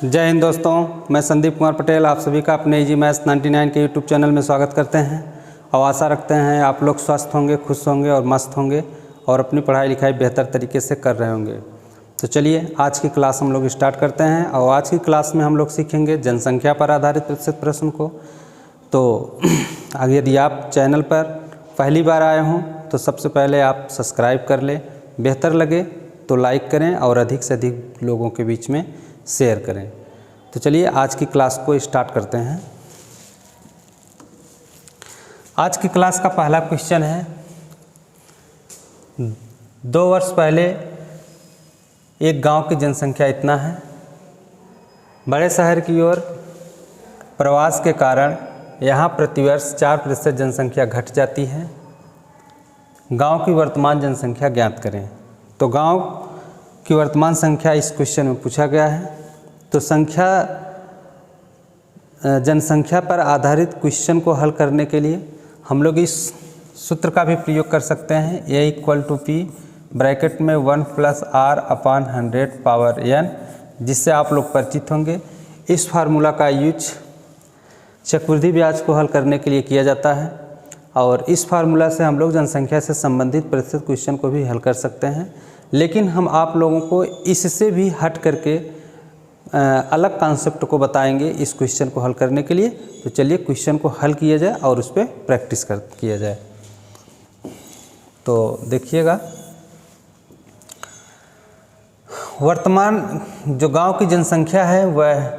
जय हिंद दोस्तों, मैं संदीप कुमार पटेल आप सभी का अपने इजी मैथ्स 99 के यूट्यूब चैनल में स्वागत करते हैं और आशा रखते हैं आप लोग स्वस्थ होंगे, खुश होंगे और मस्त होंगे और अपनी पढ़ाई लिखाई बेहतर तरीके से कर रहे होंगे। तो चलिए आज की क्लास हम लोग स्टार्ट करते हैं और आज की क्लास में हम लोग सीखेंगे जनसंख्या पर आधारित प्रतिशत प्रश्न को। तो आगे यदि आप चैनल पर पहली बार आए हों तो सबसे पहले आप सब्सक्राइब कर लें, बेहतर लगे तो लाइक करें और अधिक से अधिक लोगों के बीच में शेयर करें। तो चलिए आज की क्लास को स्टार्ट करते हैं। आज की क्लास का पहला क्वेश्चन है, 2 वर्ष पहले एक गांव की जनसंख्या इतना है। बड़े शहर की ओर प्रवास के कारण यहाँ प्रतिवर्ष 4% जनसंख्या घट जाती है। गांव की वर्तमान जनसंख्या ज्ञात करें। तो गांव की वर्तमान संख्या इस क्वेश्चन में पूछा गया है। तो जनसंख्या पर आधारित क्वेश्चन को हल करने के लिए हम लोग इस सूत्र का भी प्रयोग कर सकते हैं, A=P ब्रैकेट में 1 + R/100 जिससे आप लोग परिचित होंगे। इस फार्मूला का यूज चक्रवृद्धि ब्याज को हल करने के लिए किया जाता है और इस फार्मूला से हम लोग जनसंख्या से संबंधित प्रतिशत क्वेश्चन को भी हल कर सकते हैं। लेकिन हम आप लोगों को इससे भी हट करके अलग कॉन्सेप्ट को बताएंगे इस क्वेश्चन को हल करने के लिए। तो चलिए क्वेश्चन को हल किया जाए और उस पर प्रैक्टिस किया जाए। तो देखिएगा, वर्तमान जो गांव की जनसंख्या है वह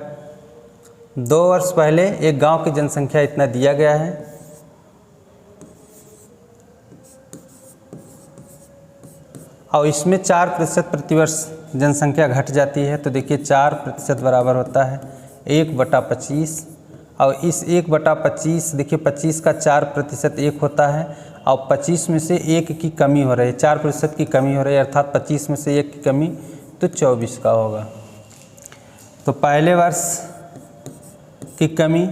2 वर्ष पहले एक गांव की जनसंख्या इतना दिया गया है। और इसमें 4% प्रतिवर्ष जनसंख्या घट जाती है। तो देखिए 4% बराबर होता है 1/25 और इस 1/25 देखिए 25 का 4% 1 होता है और 25 में से 1 की कमी हो रही है, 4% की कमी हो रही है, अर्थात 25 में से 1 की कमी तो 24 का होगा। तो पहले वर्ष की कमी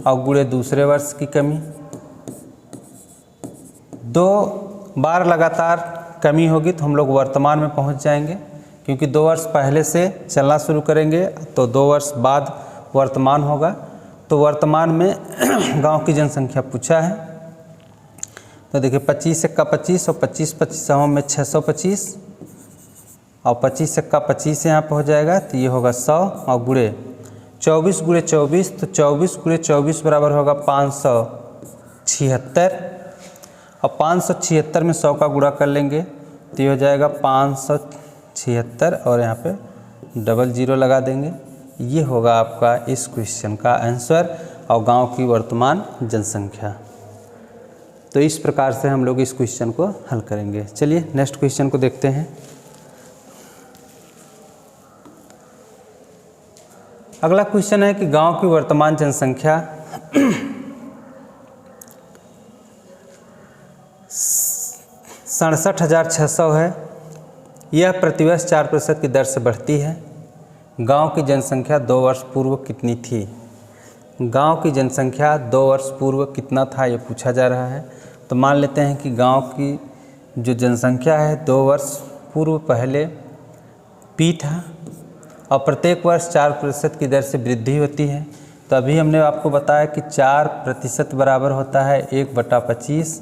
और गुणे दूसरे वर्ष की कमी, 2 बार लगातार कमी होगी तो हम लोग वर्तमान में पहुंच जाएंगे, क्योंकि 2 वर्ष पहले से चलना शुरू करेंगे तो 2 वर्ष बाद वर्तमान होगा। तो वर्तमान में गांव की जनसंख्या पूछा है। तो देखिए 25 × 25 और 25 25 में 625 और 25 × 25 यहाँ पर हो जाएगा तो ये होगा 100 और गुणे 24 × 24 तो 24 × 24 बराबर होगा 576 और 576 में 100 का गुणा कर लेंगे तो ये हो जाएगा 576 और यहाँ पे 00 लगा देंगे। ये होगा आपका इस क्वेश्चन का आंसर और गांव की वर्तमान जनसंख्या। तो इस प्रकार से हम लोग इस क्वेश्चन को हल करेंगे। चलिए नेक्स्ट क्वेश्चन को देखते हैं। अगला क्वेश्चन है कि गांव की वर्तमान जनसंख्या 67,600 है। यह प्रतिवर्ष 4% की दर से बढ़ती है। गांव की जनसंख्या 2 वर्ष पूर्व कितनी थी? गांव की जनसंख्या 2 वर्ष पूर्व कितना था ये पूछा जा रहा है। तो मान लेते हैं कि गांव की जो जनसंख्या है 2 वर्ष पूर्व पहले P था और प्रत्येक वर्ष 4% की दर से वृद्धि होती है। तो अभी हमने आपको बताया कि 4% बराबर होता है 1/25।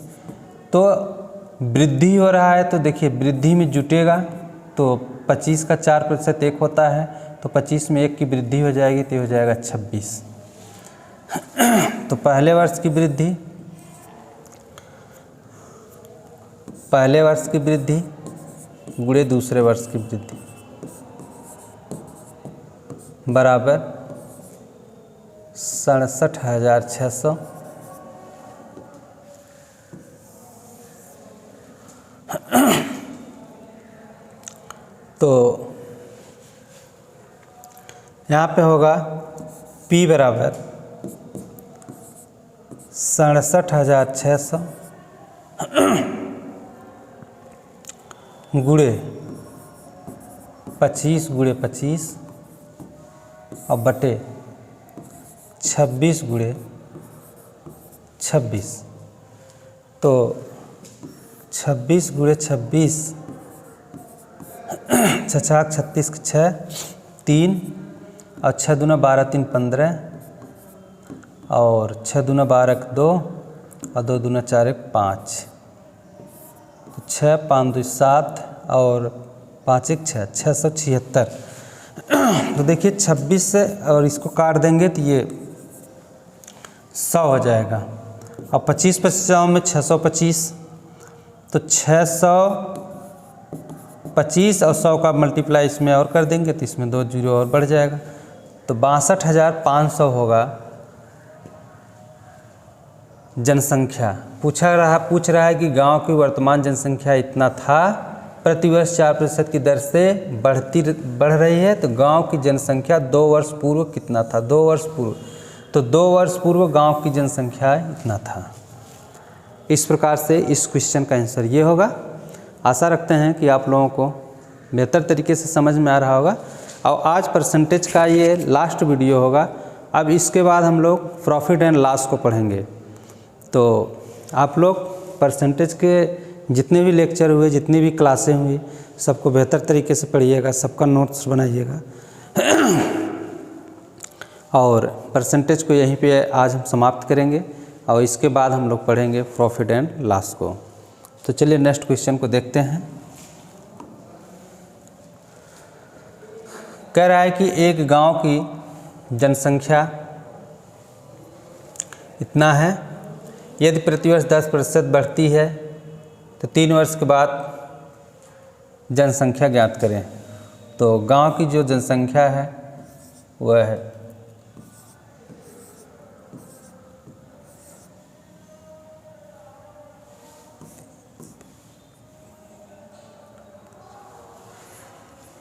तो वृद्धि हो रहा है तो देखिए वृद्धि में जुटेगा तो 25 का 4% 1 होता है तो 25 में 1 की वृद्धि हो जाएगी तो हो जाएगा 26। तो पहले वर्ष की वृद्धि, पहले वर्ष की वृद्धि गुणे दूसरे वर्ष की वृद्धि बराबर 67,600 तो यहाँ पे होगा P बराबर 67,600 गुणे 25 गुणे 25 और बटे 26 गुणे 26। तो 26 गुणे 26 छछाक 36 6 3 और 6 दूना 12 3 15 और 6 दूना 12 2 और 2 दूना 4 1 5, तो 6 5 2 7 और 5 1 6, 676। तो देखिए 26 से और इसको काट देंगे तो ये 100 हो जाएगा। अब 25 50 में 625, तो 625 और 100 का मल्टीप्लाई इसमें और कर देंगे तो इसमें 2 जीरो और बढ़ जाएगा, तो 62,500 होगा जनसंख्या। पूछ रहा है कि गांव की वर्तमान जनसंख्या इतना था, प्रतिवर्ष 4% की दर से बढ़ रही है, तो गांव की जनसंख्या 2 वर्ष पूर्व कितना था? 2 वर्ष पूर्व, तो 2 वर्ष पूर्व गांव की जनसंख्या इतना था। इस प्रकार से इस क्वेश्चन का आंसर ये होगा। आशा रखते हैं कि आप लोगों को बेहतर तरीके से समझ में आ रहा होगा। और आज परसेंटेज का ये लास्ट वीडियो होगा। अब इसके बाद हम लोग प्रॉफिट एंड लॉस को पढ़ेंगे। तो आप लोग परसेंटेज के जितने भी लेक्चर हुए, जितनी भी क्लासें हुई, सबको बेहतर तरीके से पढ़िएगा, सबका नोट्स बनाइएगा। और परसेंटेज को यहीं पे आज हम समाप्त करेंगे और इसके बाद हम लोग पढ़ेंगे प्रॉफिट एंड लॉस को। तो चलिए नेक्स्ट क्वेश्चन को देखते हैं। कह रहा है कि एक गांव की जनसंख्या इतना है, यदि प्रतिवर्ष 10% बढ़ती है तो 3 वर्ष के बाद जनसंख्या ज्ञात करें। तो गांव की जो जनसंख्या है वह है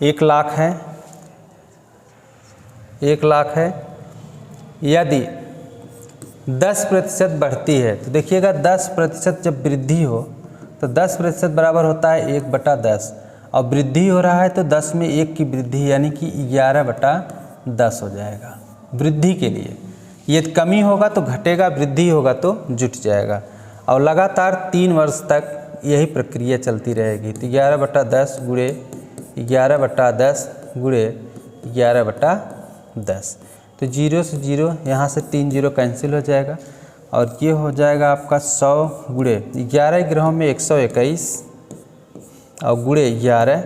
1,00,000 है, 1,00,000 है। यदि 10% बढ़ती है, तो देखिएगा 10% जब वृद्धि हो तो 10% बराबर होता है 1/10, और वृद्धि हो रहा है तो 10 में 1 की वृद्धि यानी कि 11/10 हो जाएगा वृद्धि के लिए। ये कमी होगा तो घटेगा, वृद्धि होगा तो जुट जाएगा, और लगातार 3 वर्ष तक यही प्रक्रिया चलती रहेगी। तो 11/10 गुणे 11/10 गुणे 11/10, तो 0 से 0, यहाँ से 3 जीरो कैंसिल हो जाएगा और ये हो जाएगा आपका 100 गुणे 11 ग्रहों में 121 और गुणे 11,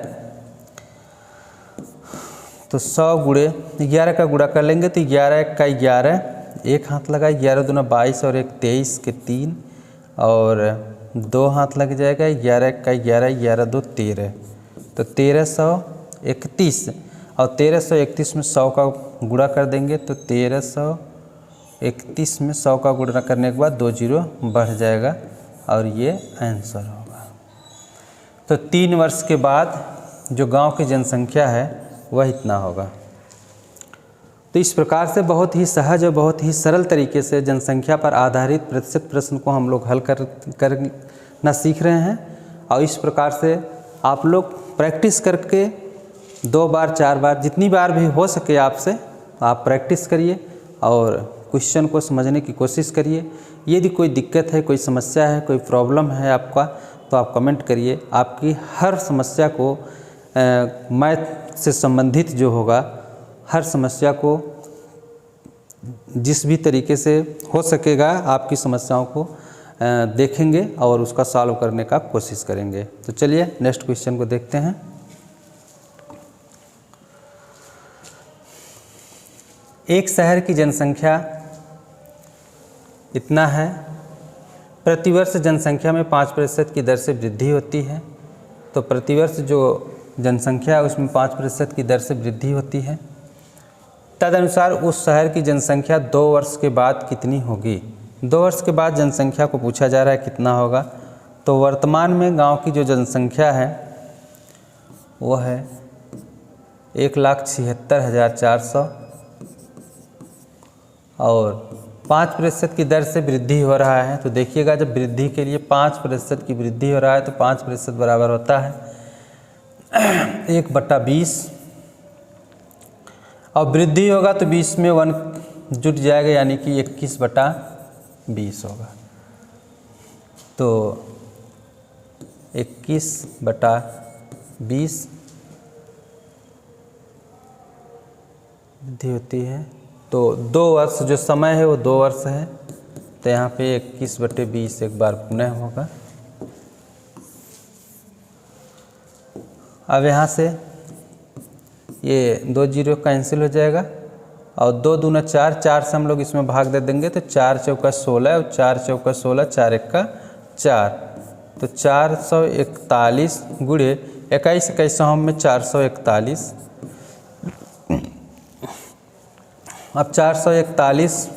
तो 100 गुणे 11 का गुणा कर लेंगे तो 11 का 11, एक हाथ लगा, 11 दूना 22 और 1 23 के 3 और 2 हाथ लग जाएगा, 11 का 11, 11 2 13, तो 1331 और 1331 में 100 का गुणा कर देंगे तो 1331 में 100 का गुणा करने के बाद 2 जीरो बढ़ जाएगा और ये आंसर होगा। तो 3 वर्ष के बाद जो गांव की जनसंख्या है वह इतना होगा। तो इस प्रकार से बहुत ही सहज और बहुत ही सरल तरीके से जनसंख्या पर आधारित प्रतिशत प्रश्न को हम लोग हल करना सीख रहे हैं। और इस प्रकार से आप लोग प्रैक्टिस करके 2 बार 4 बार जितनी बार भी हो सके आपसे आप प्रैक्टिस करिए और क्वेश्चन को समझने की कोशिश करिए। यदि कोई दिक्कत है, कोई समस्या है, कोई प्रॉब्लम है आपका, तो आप कमेंट करिए। आपकी हर समस्या को मैथ से संबंधित जो होगा, हर समस्या को जिस भी तरीके से हो सकेगा आपकी समस्याओं को देखेंगे और उसका सॉल्व करने का कोशिश करेंगे। तो चलिए नेक्स्ट क्वेश्चन को देखते हैं। एक शहर की जनसंख्या इतना है, प्रतिवर्ष जनसंख्या में 5% की दर से वृद्धि होती है। तो प्रतिवर्ष जो जनसंख्या है उसमें 5% की दर से वृद्धि होती है। तदनुसार उस शहर की जनसंख्या 2 वर्ष के बाद कितनी होगी? 2 वर्ष के बाद जनसंख्या को पूछा जा रहा है कितना होगा। तो वर्तमान में गांव की जो जनसंख्या है वो है 1,76,400 और 5% की दर से वृद्धि हो रहा है। तो देखिएगा जब वृद्धि के लिए 5% की वृद्धि हो रहा है तो 5% बराबर होता है 1/20 और वृद्धि होगा तो 20 में 1 जुट जाएगा यानी कि 21/20 होगा। तो 21/20 वृद्धि होती है। तो 2 वर्ष जो समय है वो 2 वर्ष है, तो यहाँ पे 21/20 एक बार पुनः होगा। अब यहाँ से ये 2 जीरो कैंसिल हो जाएगा और 2 दूना 4, 4 से हम लोग इसमें भाग दे देंगे तो 4 चौका 16 और 4 चौका 16, 4 एक्का 4, तो 441 गुणे 21 21 में 441। अब 441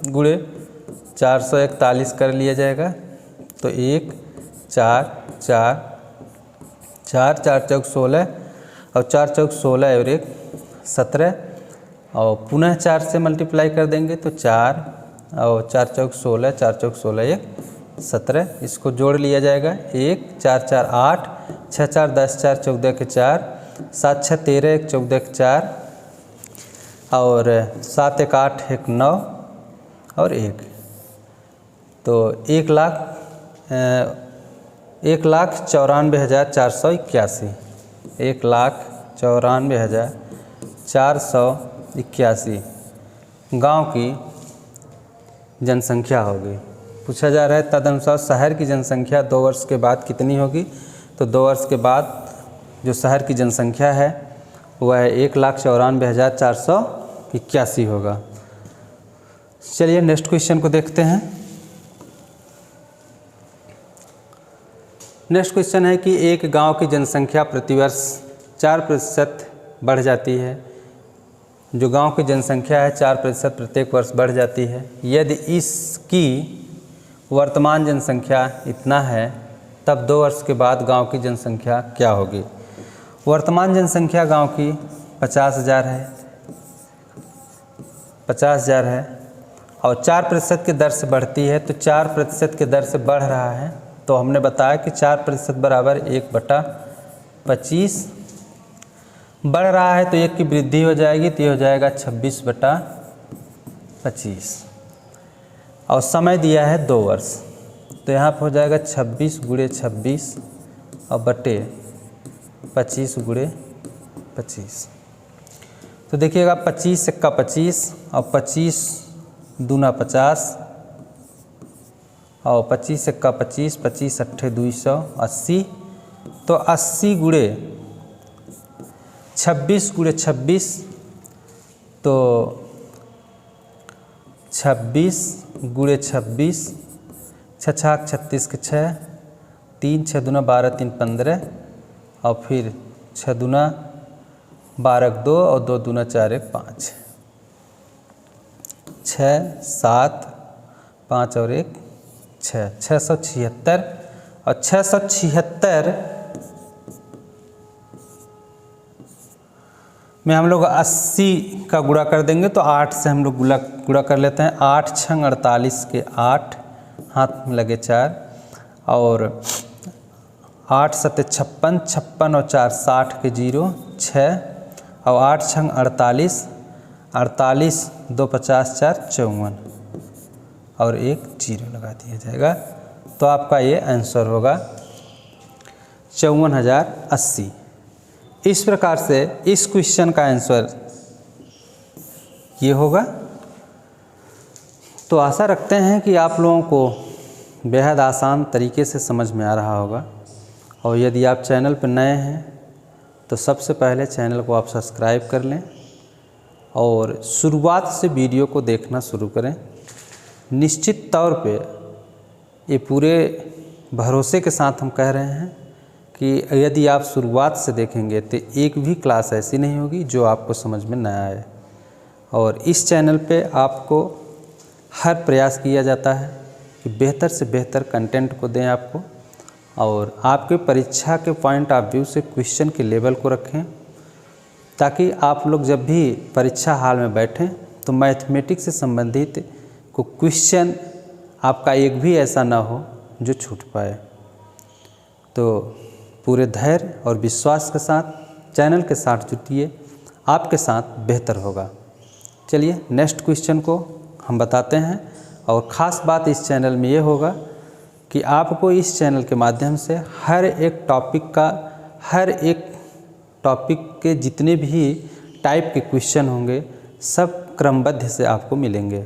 गुणे 441 कर लिया जाएगा तो 1 4 4 4 4 चौक 16 और 4 चौक 16 और 1 17 और पुनः 4 से मल्टीप्लाई कर देंगे तो 4 और 4 चौक 16, 4 चौक 16 1 17, इसको जोड़ लिया जाएगा। 1 4 4 8, 6 4 10, 4 14 के 4, 7 6 13, 1 14 के 4 और 7 1 8, 1 9 और 1, तो 1,94,481, 1,94,481 गांव की जनसंख्या होगी। पूछा जा रहा है तदनुसार शहर की जनसंख्या 2 वर्ष के बाद कितनी होगी, तो 2 वर्ष के बाद जो शहर की जनसंख्या है वह 1,94,481 होगा। चलिए नेक्स्ट क्वेश्चन को देखते हैं। नेक्स्ट क्वेश्चन है कि एक गांव की जनसंख्या प्रतिवर्ष 4% बढ़ जाती है। जो गांव की जनसंख्या है 4% प्रत्येक वर्ष बढ़ जाती है। यदि इसकी वर्तमान जनसंख्या इतना है तब 2 वर्ष के बाद गांव की जनसंख्या क्या होगी। वर्तमान जनसंख्या गांव की 50,000 है, 50,000 है और 4% की दर से बढ़ती है, तो 4% की दर से बढ़ रहा है, तो हमने बताया कि 4% बराबर 1/25। बढ़ रहा है तो 1 की वृद्धि हो जाएगी, तो ये हो जाएगा 26/25 और समय दिया है 2 वर्ष, तो यहाँ पर हो जाएगा 26 गुणे 26 और बटे 25 गुणे 25। तो देखिएगा 25 एक्का 25 और 25 दूना 50 और 25 एक्का 25, 25 अट्ठे 280, तो 80 गुणे 26 गुणे 26, तो 26 गुणे 26, 6 6 36 के 6, 3 6 दूना 12 3 15 और फिर 6 दूना 12 2 और 2 दूना 4 1 5, 6 7 5 और 1 6, 676 और 676 में हम लोग 80 का गुणा कर देंगे, तो 8 से हम लोग गुणा कर लेते हैं। 8 छंग 48 के 8, हाथ में लगे 4 और 8 सत्ते 56, 56 और 4 60 के 0 6 और 8 छंग 48, 48 2 50 4 54 और 1 0 लगा दिया जाएगा, तो आपका ये आंसर होगा 54,080। इस प्रकार से इस क्वेश्चन का आंसर ये होगा। तो आशा रखते हैं कि आप लोगों को बेहद आसान तरीके से समझ में आ रहा होगा, और यदि आप चैनल पर नए हैं तो सबसे पहले चैनल को आप सब्सक्राइब कर लें और शुरुआत से वीडियो को देखना शुरू करें। निश्चित तौर पे ये पूरे भरोसे के साथ हम कह रहे हैं कि यदि आप शुरुआत से देखेंगे तो एक भी क्लास ऐसी नहीं होगी जो आपको समझ में न आए। और इस चैनल पे आपको हर प्रयास किया जाता है कि बेहतर से बेहतर कंटेंट को दें आपको, और आपके परीक्षा के पॉइंट ऑफ व्यू से क्वेश्चन के लेवल को रखें, ताकि आप लोग जब भी परीक्षा हाल में बैठें तो मैथमेटिक्स से संबंधित को क्वेश्चन आपका एक भी ऐसा ना हो जो छूट पाए। तो पूरे धैर्य और विश्वास के साथ चैनल के साथ जुटिए, आपके साथ बेहतर होगा। चलिए नेक्स्ट क्वेश्चन को हम बताते हैं, और ख़ास बात इस चैनल में ये होगा कि आपको इस चैनल के माध्यम से हर एक टॉपिक के जितने भी टाइप के क्वेश्चन होंगे सब क्रमबद्ध से आपको मिलेंगे।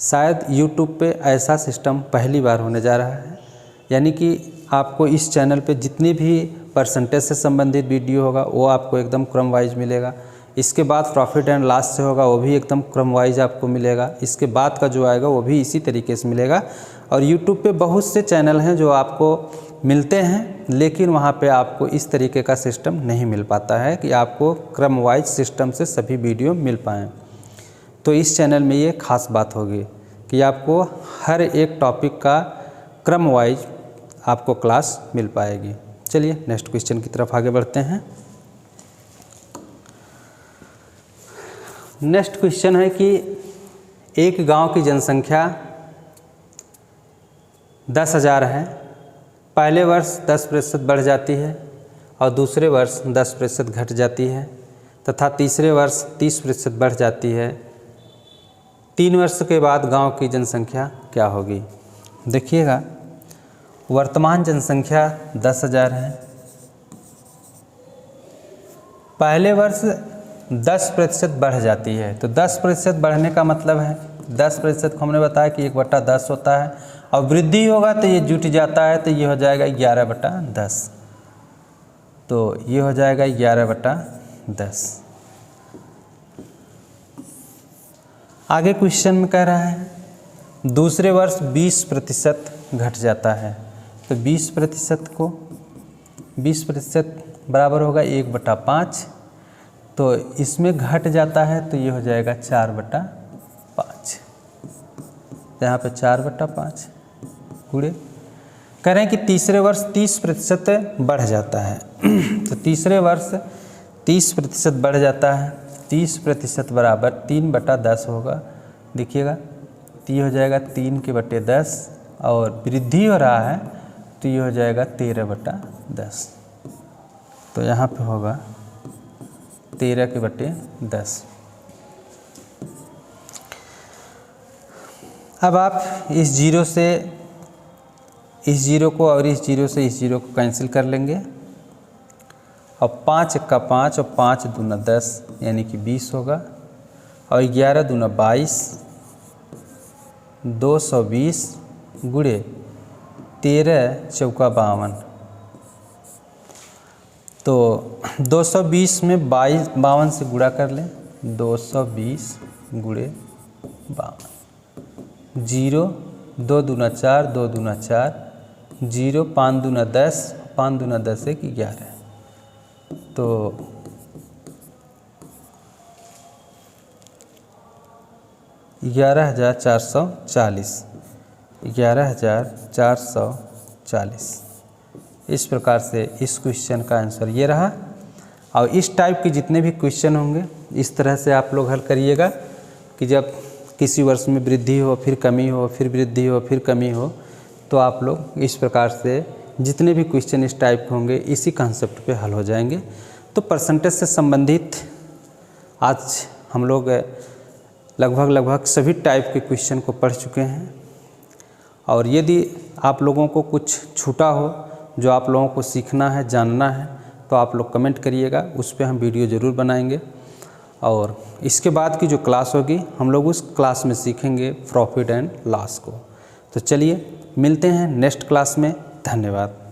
शायद यूट्यूब पे ऐसा सिस्टम पहली बार होने जा रहा है, यानी कि आपको इस चैनल पे जितनी भी परसेंटेज से संबंधित वीडियो होगा वो आपको एकदम क्रम वाइज मिलेगा। इसके बाद प्रॉफिट एंड लॉस से होगा वो भी एकदम क्रम वाइज आपको मिलेगा। इसके बाद का जो आएगा वो भी इसी तरीके से मिलेगा। और यूट्यूब पे बहुत से चैनल हैं जो आपको मिलते हैं, लेकिन वहाँ पे आपको इस तरीके का सिस्टम नहीं मिल पाता है कि आपको क्रम वाइज सिस्टम से सभी वीडियो मिल पाएँ। तो इस चैनल में ये खास बात होगी कि आपको हर एक टॉपिक का क्रम वाइज आपको क्लास मिल पाएगी। चलिए नेक्स्ट क्वेश्चन की तरफ आगे बढ़ते हैं। नेक्स्ट क्वेश्चन है कि एक गांव की जनसंख्या 10,000 है। पहले वर्ष 10% बढ़ जाती है और दूसरे वर्ष 10% घट जाती है तथा तीसरे वर्ष 30% बढ़ जाती है। 3 वर्ष के बाद गांव की जनसंख्या क्या होगी? देखिएगा, वर्तमान जनसंख्या 10,000 है। पहले वर्ष 10% बढ़ जाती है, तो 10% बढ़ने का मतलब है 10% को हमने बताया कि 1/10 होता है, और वृद्धि होगा तो ये जुट जाता है, तो ये हो जाएगा 11/10। तो ये हो जाएगा 11/10। आगे क्वेश्चन में कह रहा है दूसरे वर्ष 20% घट जाता है, तो 20% को 20% बराबर होगा 1/5। तो इसमें घट जाता है तो ये हो जाएगा 4/5। यहाँ पे 4/5 गुणे कह रहे हैं कि तीसरे वर्ष 30% बढ़ जाता है। तो तीसरे वर्ष 30% बढ़ जाता है, 30% बराबर 3/10 होगा। देखिएगा, तो ये हो जाएगा 3/10, और वृद्धि हो रहा है तो ये हो जाएगा 13/10। तो यहाँ पे होगा 13/10। अब आप इस जीरो से इस जीरो को और इस जीरो से इस जीरो को कैंसिल कर लेंगे, और 5 × 5 और 5 दूना 10 यानी कि 20 होगा, और 11 दूना 22, 220 गुणे 13 चौका 52। तो 220 में 52 से गुणा कर लें, 220 गुणे 52। 0 2 दूना 4, 2 दूना 4, 0 5 दूना 10, 5 दूना 10 1 11। तो 11,440, 11,440। इस प्रकार से इस क्वेश्चन का आंसर ये रहा। और इस टाइप के जितने भी क्वेश्चन होंगे इस तरह से आप लोग हल करिएगा कि जब किसी वर्ष में वृद्धि हो, फिर कमी हो, फिर वृद्धि हो, फिर कमी हो, तो आप लोग इस प्रकार से जितने भी क्वेश्चन इस टाइप के होंगे इसी कॉन्सेप्ट पे हल हो जाएंगे। तो परसेंटेज से संबंधित आज हम लोग लगभग सभी टाइप के क्वेश्चन को पढ़ चुके हैं। और यदि आप लोगों को कुछ छूटा हो जो आप लोगों को सीखना है, जानना है, तो आप लोग कमेंट करिएगा, उस पर हम वीडियो ज़रूर बनाएंगे। और इसके बाद की जो क्लास होगी हम लोग उस क्लास में सीखेंगे प्रॉफिट एंड लॉस को। तो चलिए मिलते हैं नेक्स्ट क्लास में। धन्यवाद।